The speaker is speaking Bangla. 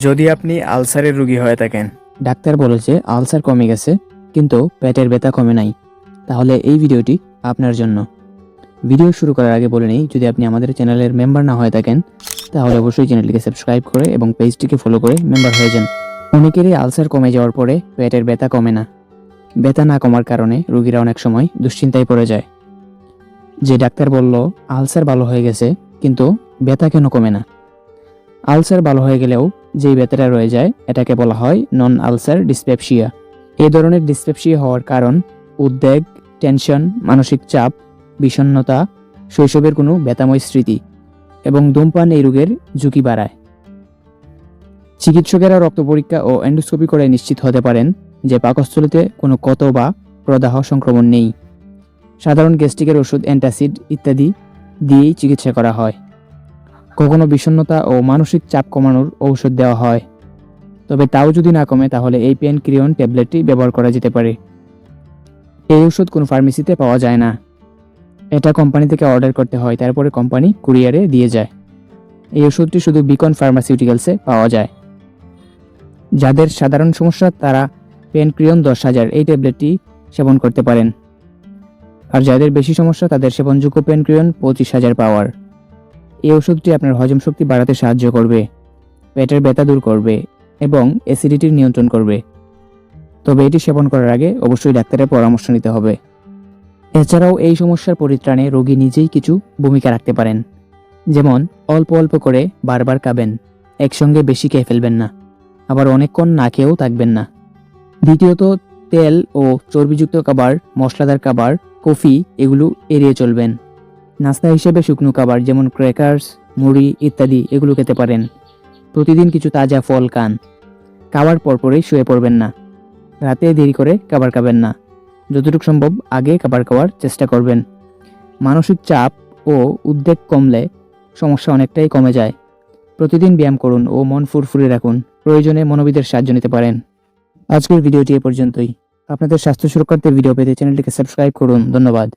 যদি আপনি আলসারের রোগী হয়ে থাকেন, ডাক্তার বলেছে আলসার কমে গেছে কিন্তু পেটের ব্যথা কমে নাই, তাহলে এই ভিডিওটি আপনার জন্য। ভিডিও শুরু করার আগে বলে নিই, যদি আপনি আমাদের চ্যানেলের মেম্বার না হয়ে থাকেন তাহলে অবশ্যই চ্যানেলটিকে সাবস্ক্রাইব করে এবং পেজটিকে ফলো করে মেম্বার হয়ে যান। অনেকেরই আলসার কমে যাওয়ার পরে পেটের ব্যথা কমে না। ব্যথা না কমার কারণে রোগীরা অনেক সময় দুশ্চিন্তায় পড়ে যায় যে ডাক্তার বলল আলসার ভালো হয়ে গেছে কিন্তু ব্যথা কেন কমে না। আলসার ভালো হয়ে গেলেও যেই ব্যথাটা রয়ে যায় এটাকে বলা হয় নন আলসার ডিসপেপসিয়া। এই ধরনের ডিসপেপসিয়া হওয়ার কারণ উদ্বেগ, টেনশন, মানসিক চাপ, বিষণ্ণতা, শৈশবের কোনো ব্যথাময় স্মৃতি এবং ধূমপান এই রোগের ঝুঁকি বাড়ায়। চিকিৎসকেরা রক্ত পরীক্ষা ও এন্ডোস্কোপি করে নিশ্চিত হতে পারেন যে পাকস্থলীতে কোনো ক্ষত বা প্রদাহ সংক্রমণ নেই। সাধারণ গ্যাস্ট্রিকের ওষুধ, অ্যান্টাসিড ইত্যাদি দিয়েই চিকিৎসা করা হয়। কখনো বিষণ্ণতা ও মানসিক চাপ কমানোর ঔষধ দেওয়া হয়। তবে তাও যদি না কমে তাহলে এই পেন ক্রিয়ন ট্যাবলেটটি ব্যবহার করা যেতে পারে। এই ওষুধ কোনো ফার্মেসিতে পাওয়া যায় না, এটা কোম্পানি থেকে অর্ডার করতে হয়, তারপরে কোম্পানি কুরিয়ারে দিয়ে যায়। এই ওষুধটি শুধু বিকন ফার্মাসিউটিক্যালসে পাওয়া যায়। যাদের সাধারণ সমস্যা তারা পেন ক্রিয়ন 10,000 এই ট্যাবলেটটি সেবন করতে পারেন, আর যাদের বেশি সমস্যা তাদের সেবনযোগ্য পেন ক্রিয়ন 25,000 পাওয়ার। এই ওষুধটি আপনার হজম শক্তি বাড়াতে সাহায্য করবে, পেটের ব্যথা দূর করবে এবং অ্যাসিডিটি নিয়ন্ত্রণ করবে। তবে এটি সেবন করার আগে অবশ্যই ডাক্তারের পরামর্শ নিতে হবে। এছাড়াও এই সমস্যার পরিত্রাণে রোগী নিজেই কিছু ভূমিকা রাখতে পারেন, যেমন অল্প অল্প করে বারবার খাবেন, একসঙ্গে বেশি খেয়ে ফেলবেন না, আবার অনেকক্ষণ না খেয়েও থাকবেন না। দ্বিতীয়ত, তেল ও চর্বিযুক্ত খাবার, মশলাদার খাবার, কফি এগুলো এড়িয়ে চলবেন। নাস্তা হিসেবে শুকনো খাবার যেমন ক্র্যাকার্স, মুড়ি ইত্যাদি এগুলো খেতে পারেন। প্রতিদিন কিছু তাজা ফল খান। খাবার পরপরই শুয়ে পড়বেন না। রাতে দেরি করে খাবার খাবেন না। যতটুকু সম্ভব আগে খাবার খাওয়ার চেষ্টা করবেন। মানসিক চাপ ও উদ্বেগ কমলে সমস্যা অনেকটাই কমে যায়। প্রতিদিন ব্যায়াম করুন ও মন ফুরফুরে রাখুন। প্রয়োজনে মনোবিদের সাহায্য নিতে পারেন। আজকের ভিডিওটি এ পর্যন্তই। আপনাদের স্বাস্থ্য সুরক্ষার্থে ভিডিও পেতে চ্যানেলটিকে সাবস্ক্রাইব করুন। ধন্যবাদ।